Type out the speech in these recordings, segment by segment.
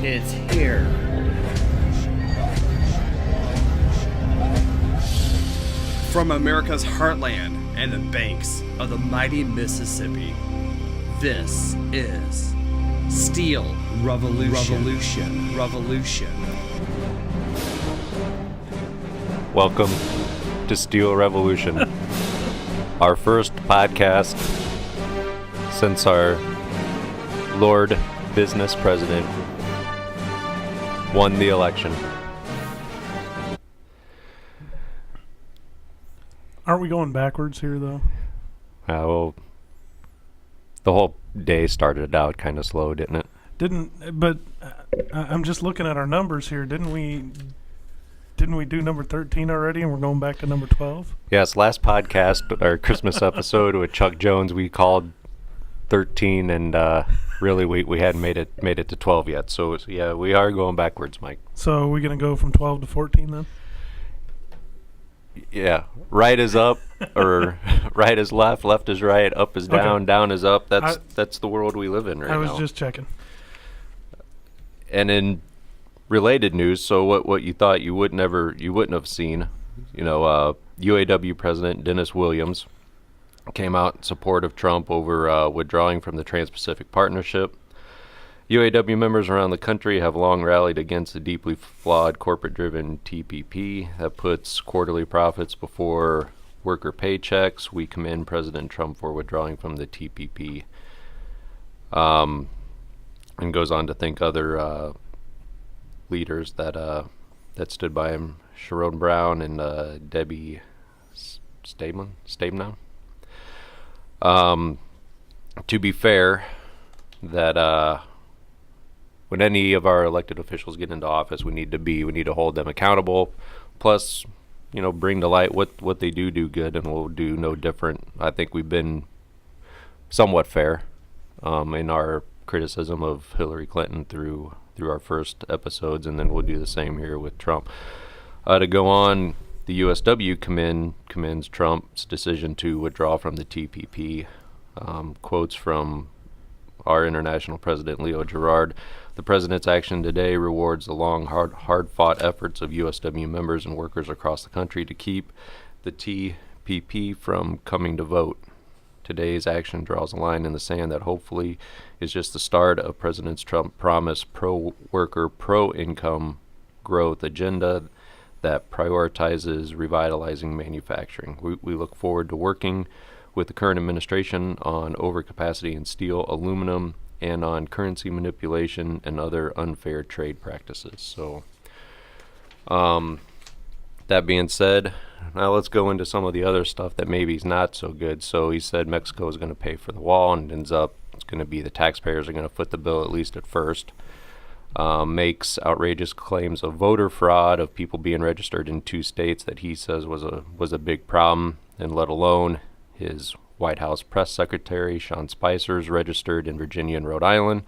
It's here. From America's heartland and the banks of the mighty Mississippi, this is Steel Revolution. Welcome to Steel Revolution, our first podcast since our Lord Business President won the election. Aren't we going backwards here, though? Well, the whole day started out kind of slow, didn't it? But I'm just looking at our numbers here. Didn't we do number 13 already, and we're going back to number 12? Yes, last podcast, our Christmas episode with Chuck Jones, we called 13, and really we hadn't made it to 12 yet. So yeah, we are going backwards, Mike. So are we going to go from 12 to 14 then? Yeah, right is up, or right is left, left is right, up is down, Okay. down is up. That's the world we live in right now. I was just checking. And in related news, so what you thought you wouldn't have seen, UAW President Dennis Williams came out in support of Trump over withdrawing from the Trans-Pacific Partnership. UAW members around the country have long rallied against the deeply flawed corporate-driven TPP that puts quarterly profits before worker paychecks. We commend President Trump for withdrawing from the TPP. And goes on to thank other leaders that stood by him, Sherrod Brown and Debbie Stabenow. To be fair, that when any of our elected officials get into office, we need to hold them accountable. Plus, bring to light what they do good, and we'll do no different. I think we've been somewhat fair in our criticism of Hillary Clinton through our first episodes, and then we'll do the same here with Trump. To go on, the USW commends Trump's decision to withdraw from the TPP. Quotes from our international president, Leo Gerard: "The president's action today rewards the long, hard-fought efforts of USW members and workers across the country to keep the TPP from coming to vote. Today's action draws a line in the sand that hopefully is just the start of President Trump's promised pro-worker, pro-income growth agenda that prioritizes revitalizing manufacturing. We look forward to working with the current administration on overcapacity in steel, aluminum, and on currency manipulation and other unfair trade practices." So, that being said, now let's go into some of the other stuff that maybe is not so good. So he said Mexico is going to pay for the wall, and ends up it's going to be the taxpayers are going to foot the bill, at least at first. Makes outrageous claims of voter fraud, of people being registered in 2 states that he says was a big problem, and let alone his White House press secretary, Sean Spicer's registered in Virginia and Rhode Island.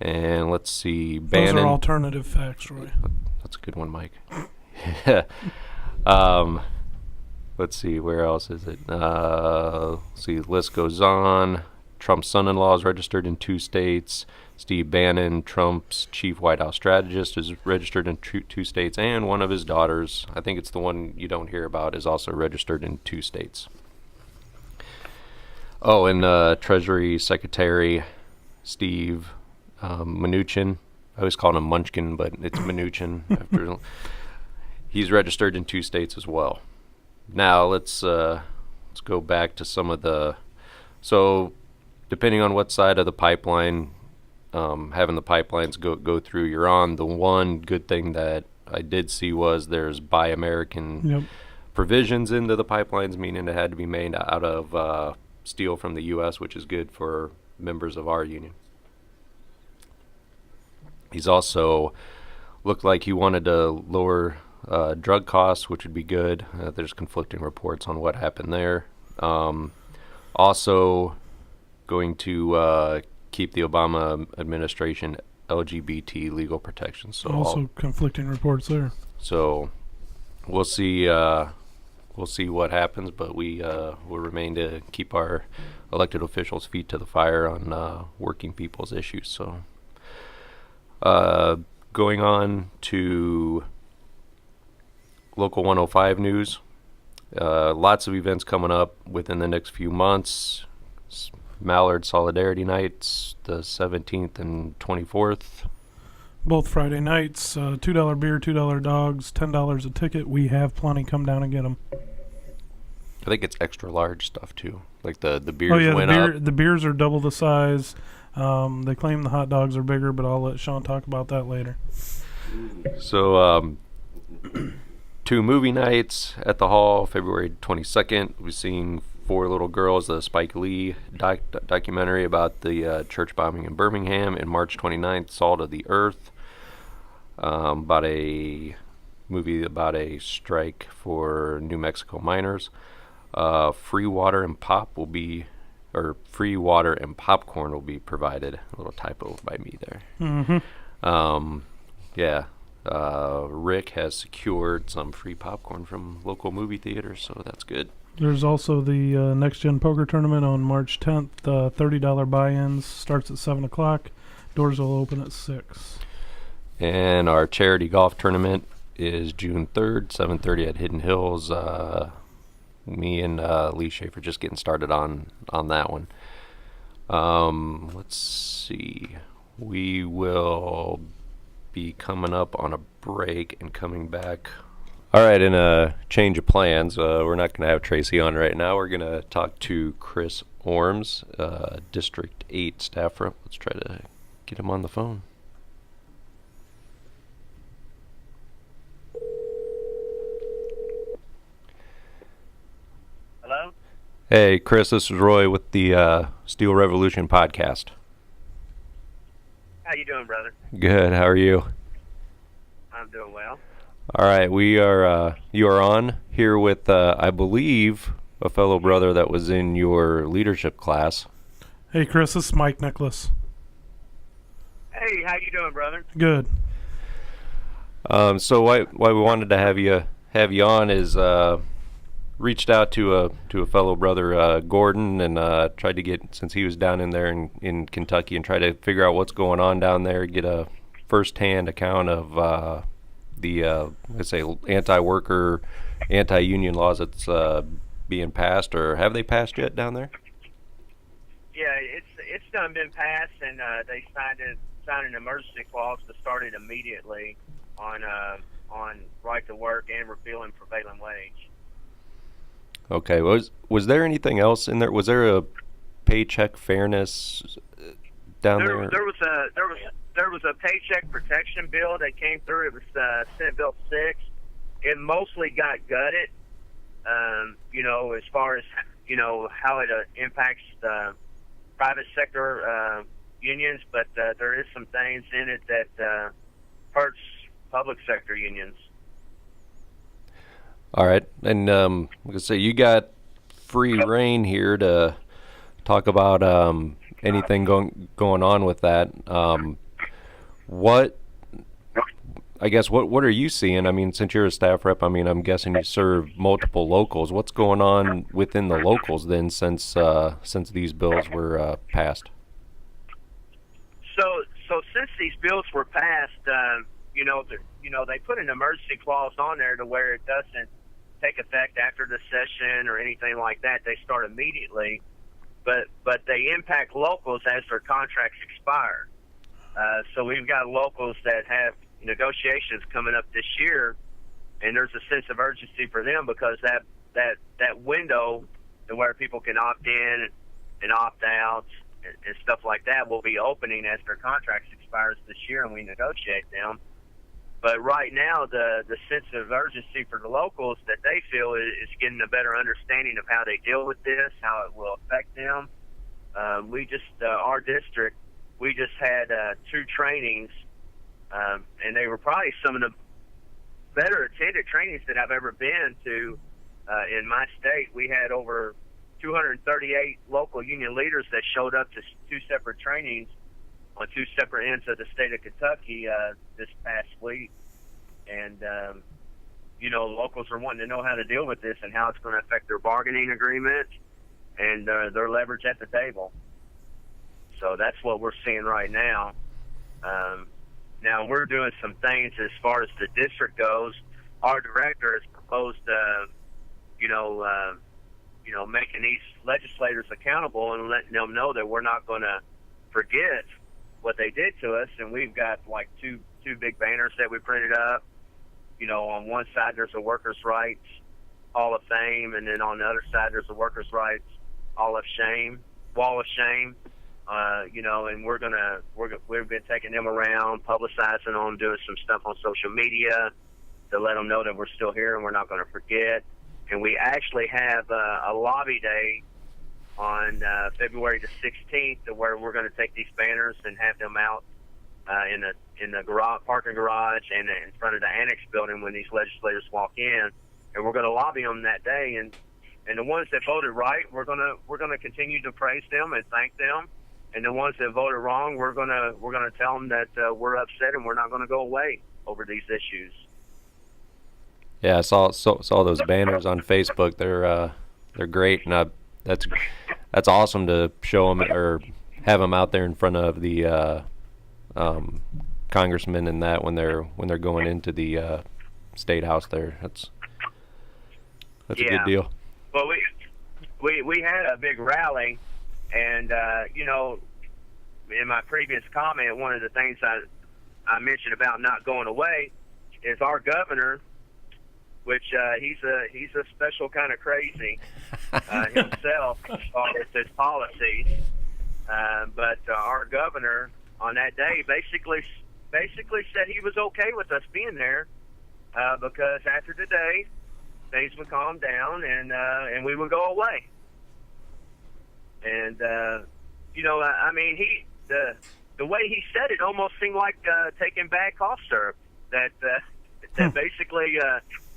And let's see, Bannon. Those are alternative facts, Roy. That's a good one, Mike. Let's see, where else is it? See, the list goes on. Trump's son-in-law is registered in 2 states. Steve Bannon, Trump's chief White House strategist, is registered in 2 states. And one of his daughters, I think it's the one you don't hear about, is also registered in 2 states. Oh, and Treasury Secretary Steve Mnuchin. I always call him Munchkin, but it's Mnuchin. He's registered in 2 states as well. Now let's go back to some of the. So, depending on what side of the pipeline, having the pipelines go through, you're on. The one good thing that I did see was there's Buy American provisions into the pipelines, meaning it had to be made out of steel from the U.S., which is good for members of our union. He's also looked like he wanted to lower drug costs, which would be good. There's conflicting reports on what happened there. Also going to keep the Obama administration LGBT legal protections. So also conflicting reports there. So we'll see what happens, but we will remain to keep our elected officials' feet to the fire on working people's issues. So Going on to Local 105 news. Lots of events coming up within the next few months. Mallard Solidarity Nights, the 17th and 24th. Both Friday nights, $2 beer, $2 dogs, $10 a ticket. We have plenty. Come down and get them. I think it's extra large stuff too. Like the beers went up. The beers are double the size. They claim the hot dogs are bigger, but I'll let Sean talk about that later. So, 2 movie nights at the Hall, February 22nd. We've seen Four Little Girls, the Spike Lee documentary about the church bombing in Birmingham, and March 29th, Salt of the Earth, about a movie about a strike for New Mexico miners. Free water and free water and popcorn will be provided. A little typo by me there. Mm-hmm. Rick has secured some free popcorn from local movie theaters, so that's good. There's also the Next Gen Poker Tournament on March 10th. $30 buy-ins, starts at 7 o'clock. Doors will open at 6. And our charity golf tournament is June 3rd, 7:30 at Hidden Hills. Me and Lee Schaefer just getting started on that one. Let's see. We will be coming up on a break and coming back. All right, in a change of plans, we're not going to have Tracy on right now. We're going to talk to Chris Orms, District 8 staff rep. Let's try to get him on the phone. Hello? Hey, Chris, this is Roy with the Steel Revolution podcast. How you doing, brother? Good, how are you? I'm doing well. All right, we are. You are on here with, I believe, a fellow brother that was in your leadership class. Hey, Chris, this is Mike Nicholas. Hey, how you doing, brother? Good. So why we wanted to have you on is reached out to a fellow brother, Gordon, and tried to get, since he was down in there in Kentucky, and try to figure out what's going on down there, get a first-hand account of the let's say anti-worker, anti-union laws that's being passed, or have they passed yet down there? Yeah, it's done been passed, and they signed an emergency clause to start it immediately on right to work and repealing prevailing wage. Okay, was there anything else in there? Was there a paycheck fairness down there? There was a paycheck protection bill that came through. It was Senate Bill 6. It mostly got gutted, as far as, how it impacts the private sector unions, but there is some things in it that hurts public sector unions. All right, and like I say, you got free reign here to talk about anything going on with that. What are you seeing? I mean, since you're a staff rep, I mean, I'm guessing you serve multiple locals. What's going on within the locals then, since these bills were passed? So since these bills were passed, they put an emergency clause on there to where it doesn't take effect after the session or anything like that. They start immediately, but they impact locals as their contracts expire. So we've got locals that have negotiations coming up this year, and there's a sense of urgency for them because that window to where people can opt in and opt out and stuff like that will be opening as their contracts expires this year and we negotiate them. But right now, the sense of urgency for the locals that they feel is getting a better understanding of how they deal with this, how it will affect them. Our district, we just had 2 trainings, and they were probably some of the better attended trainings that I've ever been to in my state. We had over 238 local union leaders that showed up to 2 separate trainings on 2 separate ends of the state of Kentucky this past week. And, locals are wanting to know how to deal with this and how it's going to affect their bargaining agreement and their leverage at the table. So that's what we're seeing right now. we're doing some things as far as the district goes. Our director has proposed, making these legislators accountable and letting them know that we're not going to forget what they did to us. And we've got like two big banners that we printed up. On one side there's a Workers' Rights Hall of Fame, and then on the other side there's a Workers' Rights Wall of Shame. And we've been taking them around, publicizing them, doing some stuff on social media to let them know that we're still here and we're not going to forget. And we actually have a lobby day on February the 16th, where we're going to take these banners and have them out in the parking garage and in front of the annex building when these legislators walk in, and we're going to lobby them that day. And the ones that voted right, we're gonna continue to praise them and thank them. And the ones that voted wrong, we're gonna tell them that we're upset and we're not going to go away over these issues. Yeah, I saw those banners on Facebook. They're great, and that's awesome to show them or have them out there in front of the congressmen and that when they're going into the state house there. That's a good deal. Well, we had a big rally, and in my previous comment, one of the things I mentioned about not going away is our governor, which he's a special kind of crazy himself as far as his policies. But our governor on that day basically said he was okay with us being there because after the day things would calm down and we would go away. And the way he said it almost seemed like taking bad cough syrup. That basically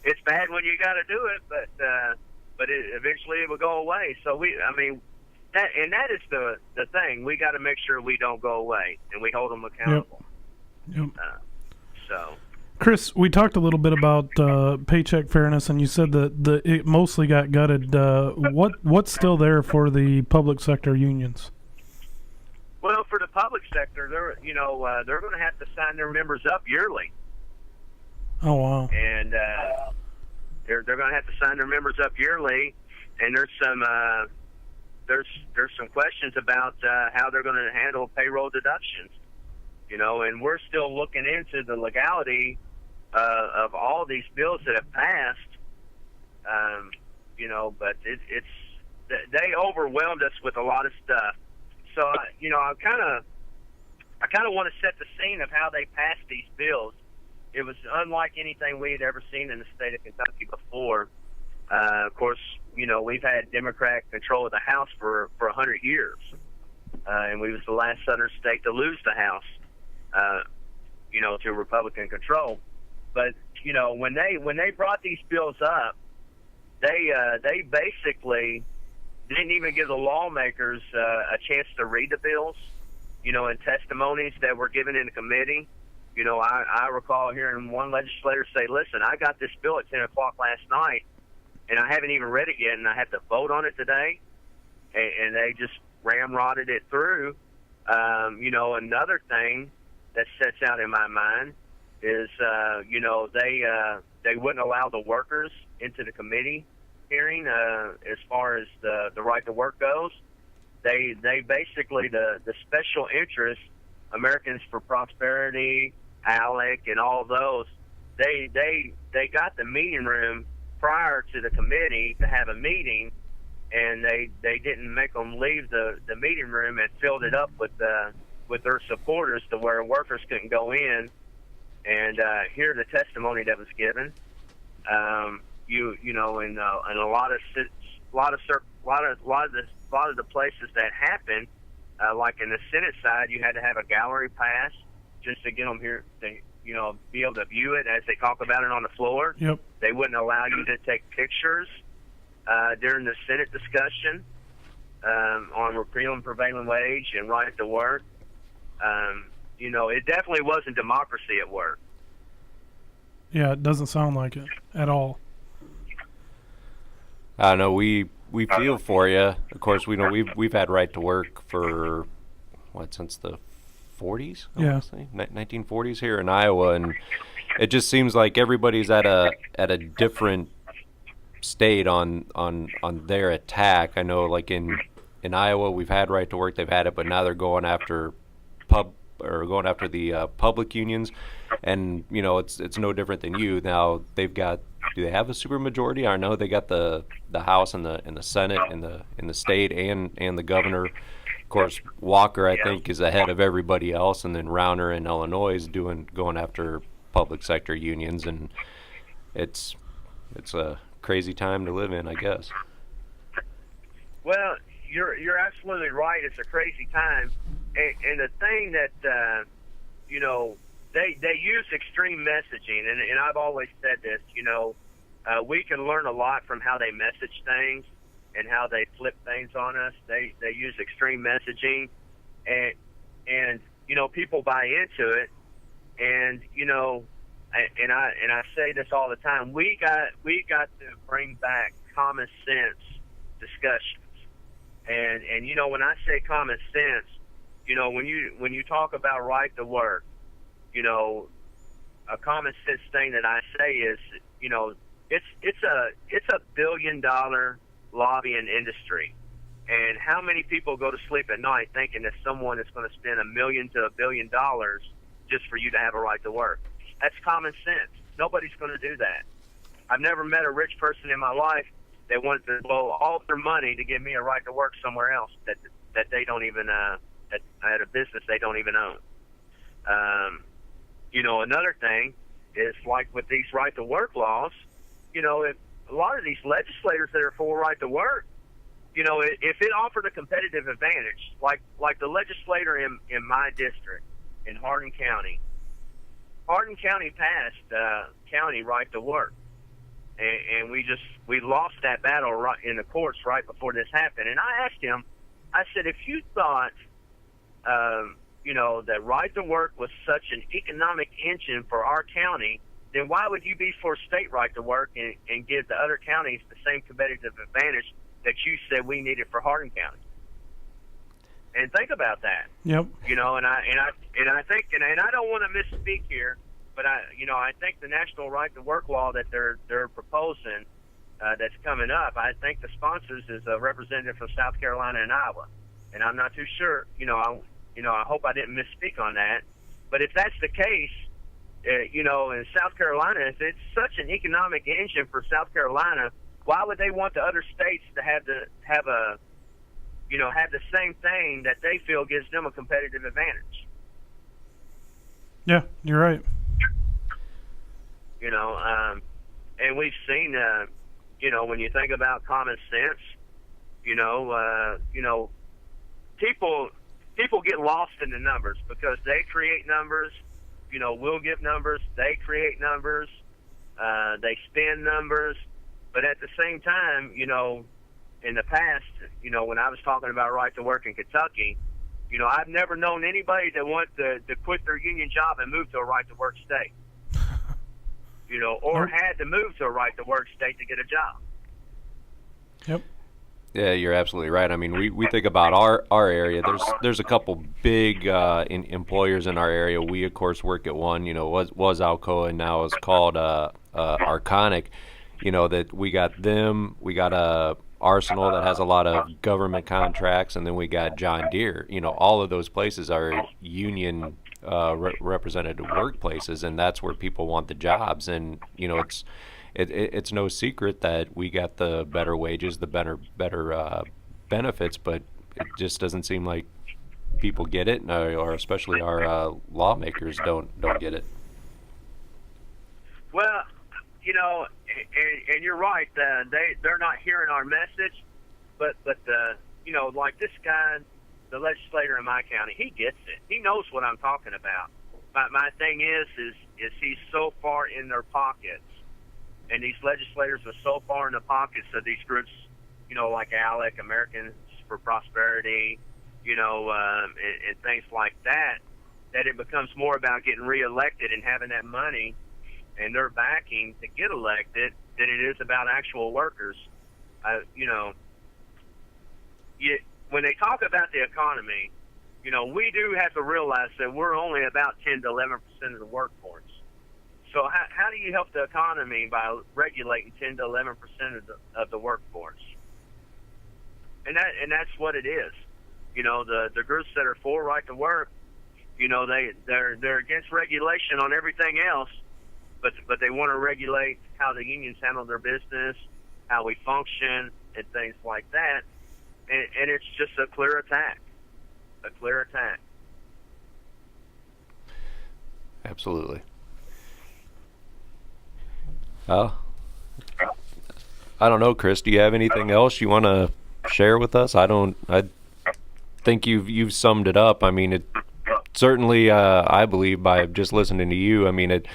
it's bad when you got to do it, but eventually it will go away. So that is the thing. We got to make sure we don't go away and we hold them accountable. Yep. So, Chris, we talked a little bit about paycheck fairness, and you said that it mostly got gutted. What's still there for the public sector unions? Well, for the public sector, they're going to have to sign their members up yearly. Oh wow! And they're going to have to sign their members up yearly, and there's some questions about how they're going to handle payroll deductions. And we're still looking into the legality of all these bills that have passed. But they overwhelmed us with a lot of stuff. So I kind of want to set the scene of how they passed these bills. It was unlike anything we had ever seen in the state of Kentucky before. Of course, we've had Democrat control of the House for 100 years, and we was the last southern state to lose the House, to Republican control. But when they brought these bills up, they basically didn't even give the lawmakers a chance to read the bills, and testimonies that were given in the committee. I recall hearing one legislator say, listen, I got this bill at 10 o'clock last night, and I haven't even read it yet, and I have to vote on it today. And they just ramrodded it through. Another thing that sets out in my mind is, they wouldn't allow the workers into the committee hearing as far as the right to work goes. They basically, the special interests, Americans for Prosperity, ALEC, and all those, they got the meeting room prior to the committee to have a meeting, and they didn't make them leave the meeting room and filled it up with their supporters to where workers couldn't go in and hear the testimony that was given. In a lot of the places that happened, like in the Senate side, you had to have a gallery pass just to get them here to be able to view it as they talk about it on the floor. Yep. They wouldn't allow you to take pictures during the Senate discussion on repeal and prevailing wage and right to work. It definitely wasn't democracy at work. Yeah, it doesn't sound like it at all. I know we feel for you. Of course, we know we've had right to work for since the 40s, I Yeah. wanna say, 1940s here in Iowa, and it just seems like everybody's at a different state on their attack. I know, like in Iowa, we've had right to work, they've had it, but now they're going after the public unions, and it's no different than you. Now do they have a supermajority? I know they got the House and the Senate in the state and the governor. Of course, Walker, I think, is ahead of everybody else, and then Rauner in Illinois is going after public sector unions, and it's a crazy time to live in, I guess. Well, you're absolutely right. It's a crazy time, and the thing that they use extreme messaging, and I've always said this. We can learn a lot from how they message things and how they flip things on us. They use extreme messaging, and people buy into it, and I say this all the time. We got to bring back common sense discussions, and when I say common sense, when you talk about right to work, a common sense thing that I say is, it's a $1 billion lobbying industry, and how many people go to sleep at night thinking that someone is going to spend $1 million to $1 billion just for you to have a right to work? That's common sense. Nobody's going to do that. I've never met a rich person in my life that wanted to blow all their money to give me a right to work somewhere else that they don't even at a business they don't even own. Another thing is, like with these right to work laws, if a lot of these legislators that are for right to work, if it offered a competitive advantage, like the legislator in my district in Hardin County passed county right to work, and we lost that battle right in the courts right before this happened. And I asked him, I said, if you thought that right to work was such an economic engine for our county, then why would you be for state right to work and give the other counties the same competitive advantage that you said we needed for Hardin County? And think about that. Yep. And I think, and I don't want to misspeak here, but I think the national right to work law that they're proposing that's coming up, I think the sponsors is a representative from South Carolina and Iowa, and I'm not too sure. I hope I didn't misspeak on that. But if that's the case, in South Carolina, if it's such an economic engine for South Carolina, why would they want the other states to have the same thing that they feel gives them a competitive advantage? Yeah, you're right. And we've seen, when you think about common sense, people get lost in the numbers because they create numbers. We'll give numbers. They create numbers. They spin numbers. But at the same time, in the past, when I was talking about right to work in Kentucky, I've never known anybody that wanted to quit their union job and move to a right to work state, or had to move to a right to work state to get a job. Yep. Yeah, you're absolutely right. I mean, we think about our area. There's a couple big employers in our area. We of course work at one. Was Alcoa, and now is called Arconic. That we got them. We got Arsenal that has a lot of government contracts, and then we got John Deere. All of those places are union represented workplaces, and that's where people want the jobs. And it's no secret that we got the better wages, the better benefits, but it just doesn't seem like people get it, or especially our lawmakers don't get it. Well, and you're right. They're not hearing our message, but like this guy, the legislator in my county, he gets it. He knows what I'm talking about. My thing is he's so far in their pockets. And these legislators are so far in the pockets of these groups, like ALEC, Americans for Prosperity, and things like that, that it becomes more about getting reelected and having that money and their backing to get elected than it is about actual workers. When they talk about the economy, you know, we do have to realize that we're only about 10 to 11% of the workforce. So how do you help the economy by regulating 10 to 11% of the workforce? And that's what it is. You know, the groups that are for right to work, you know, they're against regulation on everything else, but they want to regulate how the unions handle their business, how we function, and things like that. And it's just a clear attack. A clear attack. Absolutely. Well, I don't know, Chris. Do you have anything else you want to share with us? I think you've summed it up. I mean, it certainly, I believe, by just listening to you, I mean, it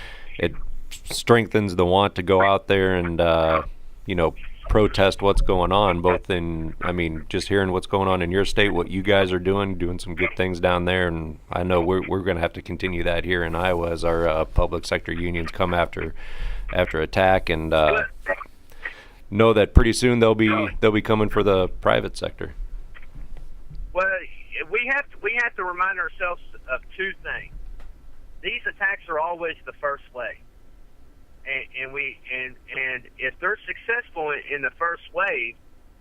strengthens the want to go out there and you know, protest what's going on, both in, I mean, just hearing what's going on in your state, what you guys are doing some good things down there, and I know we're going to have to continue that here in Iowa as our public sector unions come after attack, and know that pretty soon they'll be coming for the private sector. Well, we have to remind ourselves of two things. These attacks are always the first wave. And if they're successful in the first wave,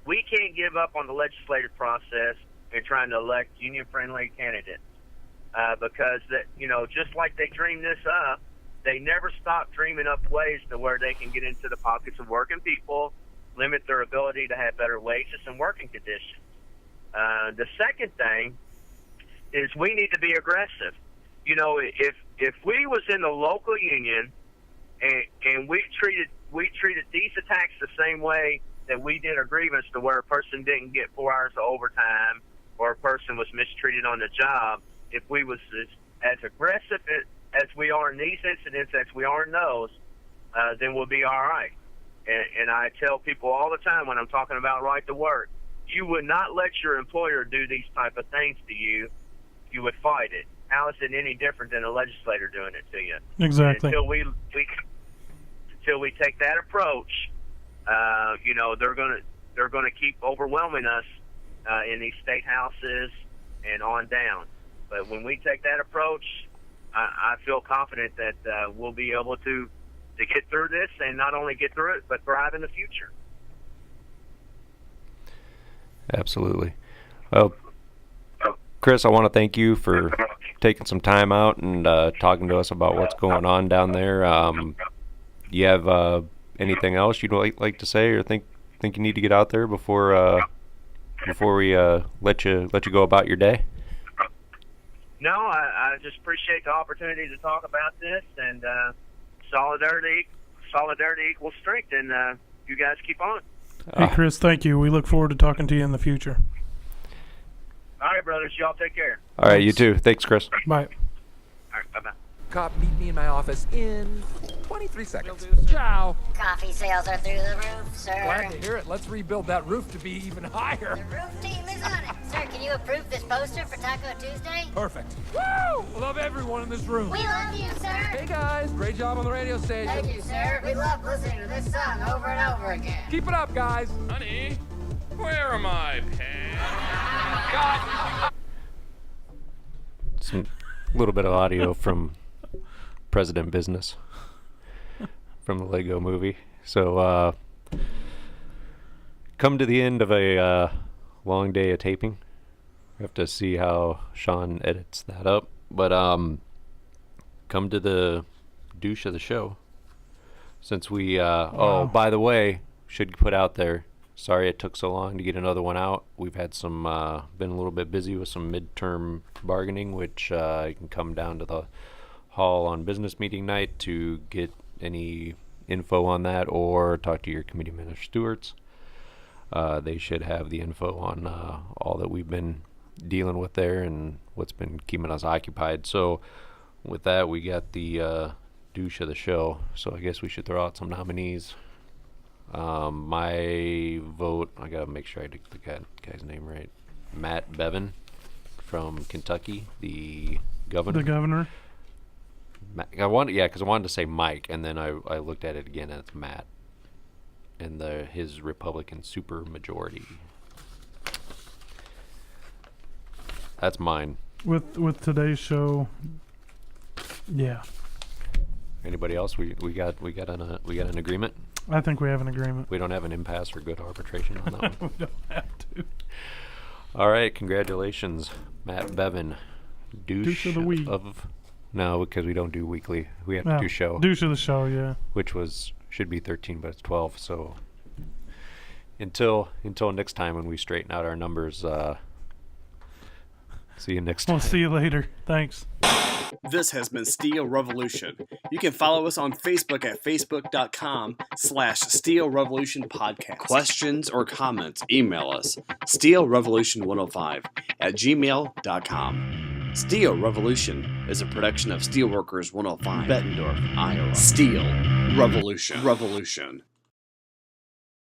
we can't give up on the legislative process and trying to elect union-friendly candidates, because that, you know, just like they dreamed this up, they never stop dreaming up ways to where they can get into the pockets of working people, limit their ability to have better wages and working conditions. The second thing is we need to be aggressive. You know, if we was in the local union and we treated these attacks the same way that we did a grievance, to where a person didn't get 4 hours of overtime or a person was mistreated on the job, if we was as aggressive as we are in these incidents as we are in those, then we'll be all right. And I tell people all the time when I'm talking about right to work, you would not let your employer do these type of things to you. You would fight it. How is it any different than a legislator doing it to you? Exactly. Until we take that approach, you know, they're gonna keep overwhelming us in these state houses and on down. But when we take that approach, I feel confident that we'll be able to get through this, and not only get through it, but thrive in the future. Absolutely. Well, Chris, I want to thank you for taking some time out and talking to us about what's going on down there. You have anything else you'd like to say, or think you need to get out there before we let you go about your day? No, I just appreciate the opportunity to talk about this, and solidarity equals strength, and you guys keep on. Hey, Chris, thank you. We look forward to talking to you in the future. All right, brothers. Y'all take care. All right, you too. Thanks, Chris. Bye. All right, bye-bye. Cop, meet me in my office in 23 seconds. Ciao. Coffee sales are through the roof, sir. Glad to hear it. Let's rebuild that roof to be even higher. The roof team is on it. Sir, can you approve this poster for Taco Tuesday? Perfect. Woo! Love everyone in this room. We love you, sir. Hey guys, great job on the radio station. Thank you, sir. We love listening to this song over and over again. Keep it up, guys. Honey, where are my pants? Some little bit of audio from President Business from the Lego Movie. So, come to the end of a long day of taping. We have to see how Sean edits that up. But come to the douche of the show. Since we, oh, by the way, should put out there, sorry it took so long to get another one out. We've had some, been a little bit busy with some midterm bargaining, which you can come down to the hall on business meeting night to get any info on that, or talk to your committee member stewards. They should have the info on all that we've been dealing with there and what's been keeping us occupied. So with that, we got the douche of the show. So I guess we should throw out some nominees. My vote, I gotta make sure I get the guy's name right. Matt Bevin from Kentucky, the governor. The governor. Because I wanted to say Mike, and then I looked at it again, and it's Matt, and his Republican super majority. That's mine. with today's show, yeah, Anybody else? We got an agreement. I think we have an agreement. We don't have an impasse or good arbitration on that one. We don't have to. All right, congratulations, Matt Bevan, douche of the week. No, because we don't do weekly. We have No, to do show, douche of the show, yeah. which should be 13, but it's 12. So until next time when we straighten out our numbers. See you next time. We'll see you later. Thanks. This has been Steel Revolution. You can follow us on Facebook at facebook.com/Steel Revolution Podcast. Questions or comments, email us steelrevolution105@gmail.com. Steel Revolution is a production of Steelworkers 105, Bettendorf, Iowa. Steel Revolution.